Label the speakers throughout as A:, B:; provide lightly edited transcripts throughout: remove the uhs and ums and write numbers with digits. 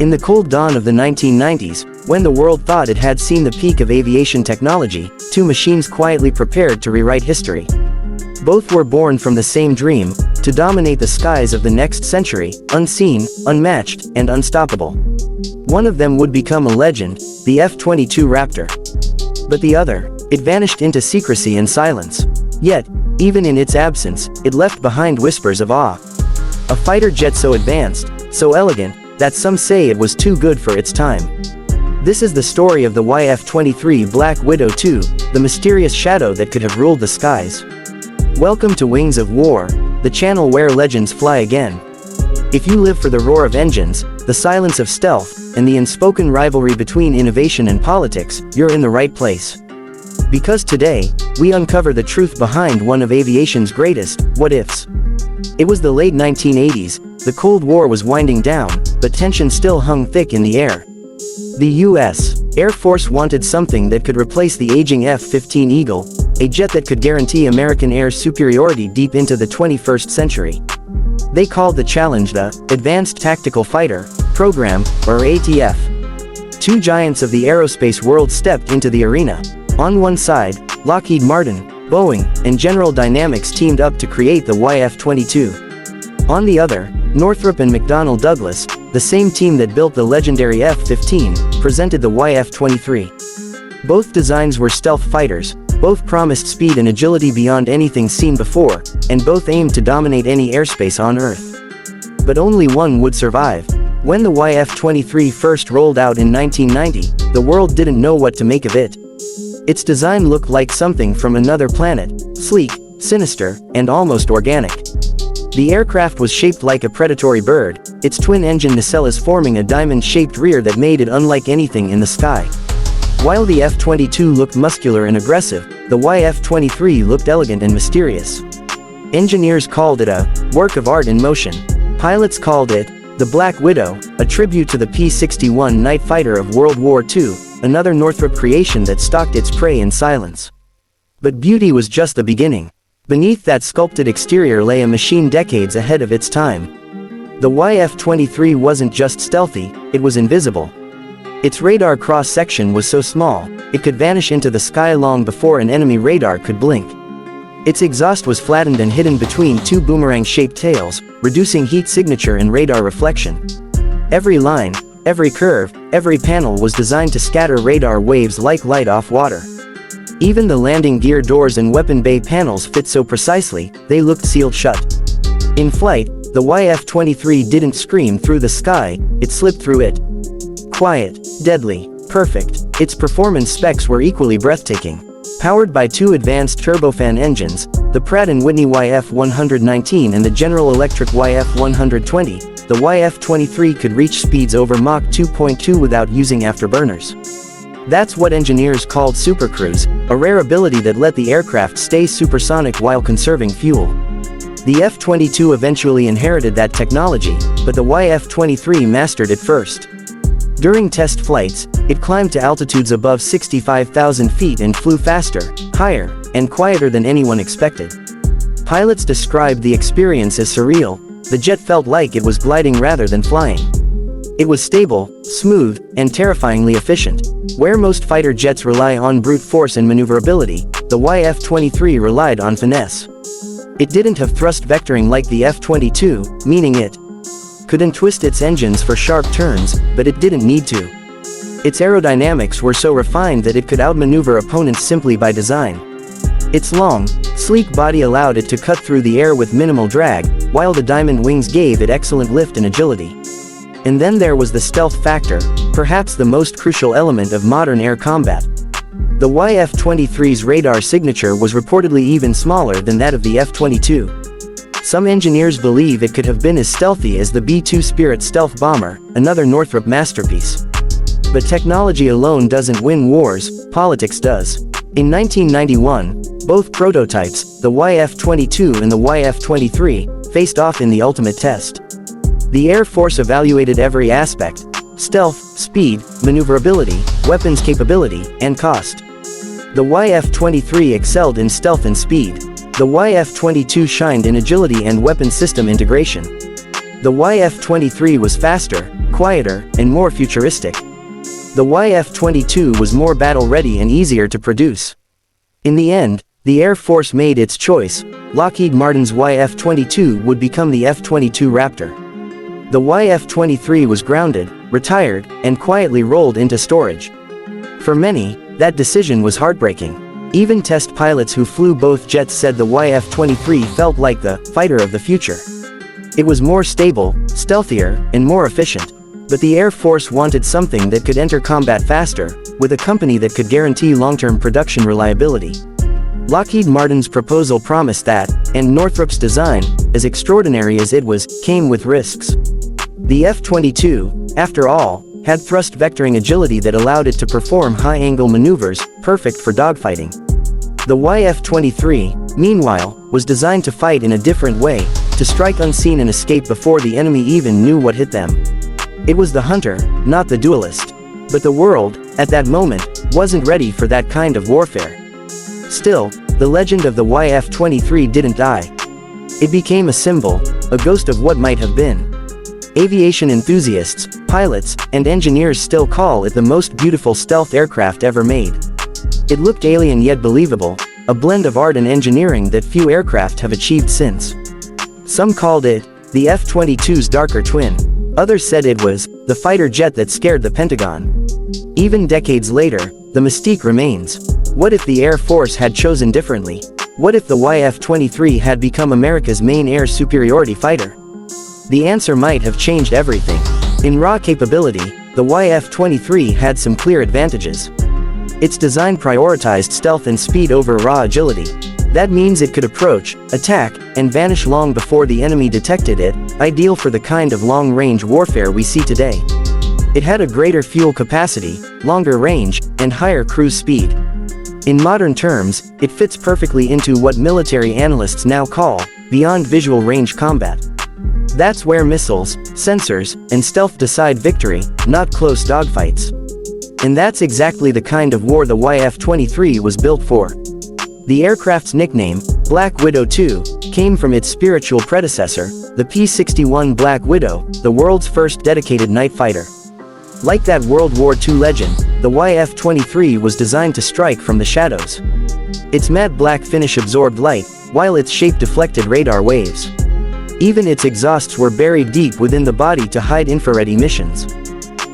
A: In the cold dawn of the 1990s, when the world thought it had seen the peak of aviation technology, two machines quietly prepared to rewrite history. Both were born from the same dream, to dominate the skies of the next century, unseen, unmatched, and unstoppable. One of them would become a legend, the F-22 Raptor. But the other, it vanished into secrecy and silence. Yet, even in its absence, it left behind whispers of awe. A fighter jet so advanced, so elegant, that some say it was too good for its time. This is the story of the YF-23 Black Widow II, the mysterious shadow that could have ruled the skies. Welcome to Wings of War, the channel where legends fly again. If you live for the roar of engines, the silence of stealth, and the unspoken rivalry between innovation and politics, you're in the right place. Because today, we uncover the truth behind one of aviation's greatest what-ifs. It was the late 1980s, the Cold War was winding down, but tension still hung thick in the air. The U.S. Air Force wanted something that could replace the aging F-15 Eagle, a jet that could guarantee American air superiority deep into the 21st century. They called the challenge the Advanced Tactical Fighter Program, or ATF. Two giants of the aerospace world stepped into the arena. On one side, Lockheed Martin, Boeing, and General Dynamics teamed up to create the YF-22. On the other, Northrop and McDonnell Douglas, the same team that built the legendary F-15, presented the YF-23. Both designs were stealth fighters, both promised speed and agility beyond anything seen before, and both aimed to dominate any airspace on Earth. But only one would survive. When the YF-23 first rolled out in 1990, the world didn't know what to make of it. Its design looked like something from another planet, sleek, sinister, and almost organic. The aircraft was shaped like a predatory bird, its twin-engine nacelles forming a diamond-shaped rear that made it unlike anything in the sky. While the F-22 looked muscular and aggressive, the YF-23 looked elegant and mysterious. Engineers called it a work of art in motion. Pilots called it the Black Widow, a tribute to the P-61 night fighter of World War II, another Northrop creation that stalked its prey in silence. But beauty was just the beginning. Beneath that sculpted exterior lay a machine decades ahead of its time. The YF-23 wasn't just stealthy, it was invisible. Its radar cross-section was so small, it could vanish into the sky long before an enemy radar could blink. Its exhaust was flattened and hidden between two boomerang-shaped tails, reducing heat signature and radar reflection. Every line, every curve, every panel was designed to scatter radar waves like light off water. Even the landing gear doors and weapon bay panels fit so precisely, they looked sealed shut. In flight, the YF-23 didn't scream through the sky, it slipped through it. Quiet, deadly, perfect, its performance specs were equally breathtaking. Powered by two advanced turbofan engines, the Pratt & Whitney YF-119 and the General Electric YF-120, the YF-23 could reach speeds over Mach 2.2 without using afterburners. That's what engineers called supercruise, a rare ability that let the aircraft stay supersonic while conserving fuel. The F-22 eventually inherited that technology, but the YF-23 mastered it first. During test flights, it climbed to altitudes above 65,000 feet and flew faster, higher, and quieter than anyone expected. Pilots described the experience as surreal. The jet felt like it was gliding rather than flying. It was stable, smooth, and terrifyingly efficient. Where most fighter jets rely on brute force and maneuverability, the YF-23 relied on finesse. It didn't have thrust vectoring like the F-22, meaning it couldn't twist its engines for sharp turns, but it didn't need to. Its aerodynamics were so refined that it could outmaneuver opponents simply by design. Its long, sleek body allowed it to cut through the air with minimal drag, while the diamond wings gave it excellent lift and agility. And then there was the stealth factor, perhaps the most crucial element of modern air combat. The YF-23's radar signature was reportedly even smaller than that of the F-22. Some engineers believe it could have been as stealthy as the B-2 Spirit stealth bomber, another Northrop masterpiece. But technology alone doesn't win wars, politics does. In 1991, both prototypes, the YF-22 and the YF-23, faced off in the ultimate test. The Air Force evaluated every aspect: stealth, speed, maneuverability, weapons capability, and cost. The YF-23 excelled in stealth and speed. The YF-22 shined in agility and weapon system integration. The YF-23 was faster, quieter, and more futuristic. The YF-22 was more battle-ready and easier to produce. In the end, the Air Force made its choice. Lockheed Martin's YF-22 would become the F-22 Raptor. The YF-23 was grounded, retired, and quietly rolled into storage. For many, that decision was heartbreaking. Even test pilots who flew both jets said the YF-23 felt like the fighter of the future. It was more stable, stealthier, and more efficient. But the Air Force wanted something that could enter combat faster, with a company that could guarantee long-term production reliability. Lockheed Martin's proposal promised that, and Northrop's design, as extraordinary as it was, came with risks. The F-22, after all, had thrust vectoring agility that allowed it to perform high-angle maneuvers, perfect for dogfighting. The YF-23, meanwhile, was designed to fight in a different way, to strike unseen and escape before the enemy even knew what hit them. It was the hunter, not the duelist. But the world, at that moment, wasn't ready for that kind of warfare. Still, the legend of the YF-23 didn't die. It became a symbol, a ghost of what might have been. Aviation enthusiasts, pilots, and engineers still call it the most beautiful stealth aircraft ever made. It looked alien yet believable, a blend of art and engineering that few aircraft have achieved since. Some called it the F-22's darker twin. Others said it was the fighter jet that scared the Pentagon. Even decades later, the mystique remains. What if the Air Force had chosen differently? What if the YF-23 had become America's main air superiority fighter? The answer might have changed everything. In raw capability, the YF-23 had some clear advantages. Its design prioritized stealth and speed over raw agility. That means it could approach, attack, and vanish long before the enemy detected it, ideal for the kind of long-range warfare we see today. It had a greater fuel capacity, longer range, and higher cruise speed. In modern terms, it fits perfectly into what military analysts now call beyond visual range combat. That's where missiles, sensors, and stealth decide victory, not close dogfights. And that's exactly the kind of war the YF-23 was built for. The aircraft's nickname, Black Widow II, came from its spiritual predecessor, the P-61 Black Widow, the world's first dedicated night fighter. Like that World War II legend, the YF-23 was designed to strike from the shadows. Its matte black finish absorbed light, while its shape deflected radar waves. Even its exhausts were buried deep within the body to hide infrared emissions.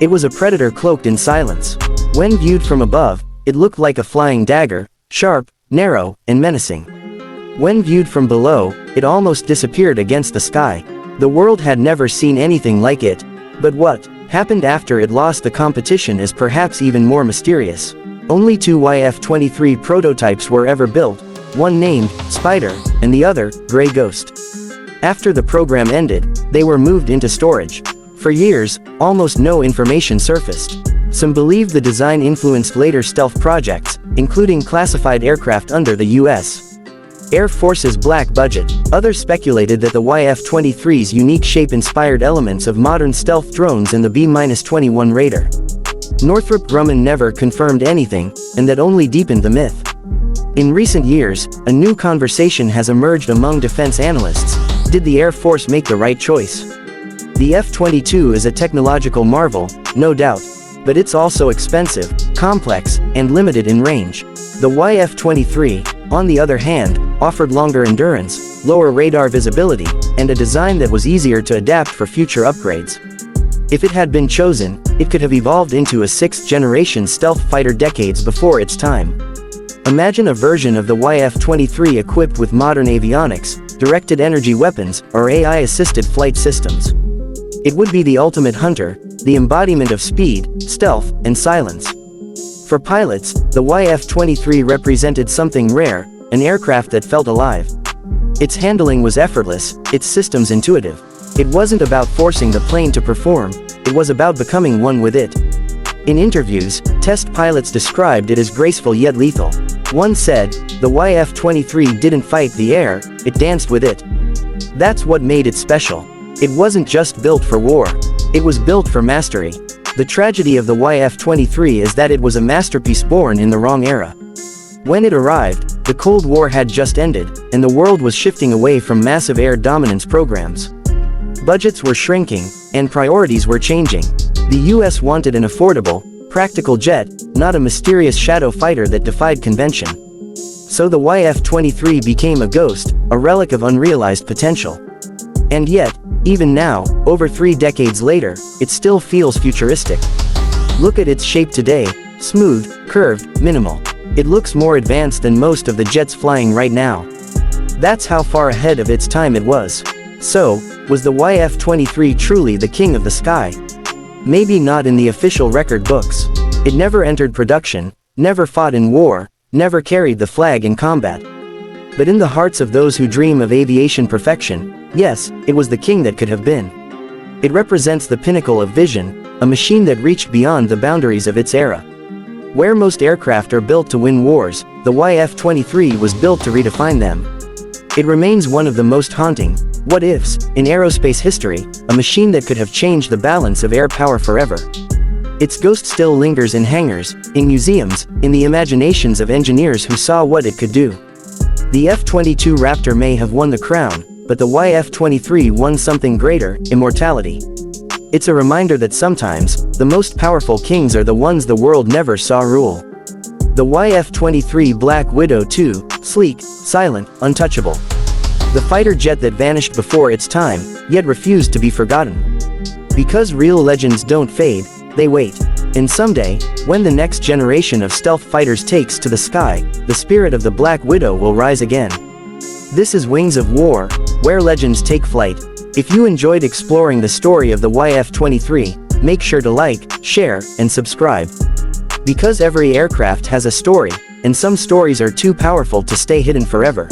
A: It was a predator cloaked in silence. When viewed from above, it looked like a flying dagger, sharp, narrow, and menacing. When viewed from below, it almost disappeared against the sky. The world had never seen anything like it. But what happened after it lost the competition is perhaps even more mysterious. Only 2 YF-23 prototypes were ever built, one named Spider, and the other, Gray Ghost. After the program ended, they were moved into storage. For years, almost no information surfaced. Some believe the design influenced later stealth projects, including classified aircraft under the U.S. Air Force's black budget. Others speculated that the YF-23's unique shape inspired elements of modern stealth drones in the B-21 Raider. Northrop Grumman never confirmed anything, and that only deepened the myth. In recent years, a new conversation has emerged among defense analysts. Did the Air Force make the right choice? The F-22 is a technological marvel, no doubt. But it's also expensive, complex, and limited in range. The YF-23, on the other hand, offered longer endurance, lower radar visibility, and a design that was easier to adapt for future upgrades. If it had been chosen, it could have evolved into a 6th-generation stealth fighter decades before its time. Imagine a version of the YF-23 equipped with modern avionics, directed energy weapons, or AI-assisted flight systems. It would be the ultimate hunter, the embodiment of speed, stealth, and silence. For pilots, the YF-23 represented something rare, an aircraft that felt alive. Its handling was effortless, its systems intuitive. It wasn't about forcing the plane to perform, it was about becoming one with it. In interviews, test pilots described it as graceful yet lethal. One said, the YF-23 didn't fight the air, it danced with it. That's what made it special. It wasn't just built for war. It was built for mastery. The tragedy of the YF-23 is that it was a masterpiece born in the wrong era. When it arrived, the Cold War had just ended, and the world was shifting away from massive air dominance programs. Budgets were shrinking, and priorities were changing. The US wanted an affordable, practical jet, not a mysterious shadow fighter that defied convention. So the YF-23 became a ghost, a relic of unrealized potential. And yet, even now, over 3 decades later, it still feels futuristic. Look at its shape today: smooth, curved, minimal. It looks more advanced than most of the jets flying right now. That's how far ahead of its time it was. So, was the YF-23 truly the king of the sky? Maybe not in the official record books. It never entered production, never fought in war, never carried the flag in combat. But in the hearts of those who dream of aviation perfection, yes, it was the king that could have been. It represents the pinnacle of vision, a machine that reached beyond the boundaries of its era. Where most aircraft are built to win wars, the YF-23 was built to redefine them. It remains one of the most haunting what-ifs in aerospace history, a machine that could have changed the balance of air power forever. Its ghost still lingers in hangars, in museums, in the imaginations of engineers who saw what it could do. The F-22 Raptor may have won the crown, but the YF-23 won something greater: immortality. It's a reminder that sometimes, the most powerful kings are the ones the world never saw rule. The YF-23 Black Widow II, sleek, silent, untouchable. The fighter jet that vanished before its time, yet refused to be forgotten. Because real legends don't fade, they wait. And someday, when the next generation of stealth fighters takes to the sky, the spirit of the Black Widow will rise again. This is Wings of War, where legends take flight. If you enjoyed exploring the story of the YF-23, make sure to like, share, and subscribe. Because every aircraft has a story, and some stories are too powerful to stay hidden forever.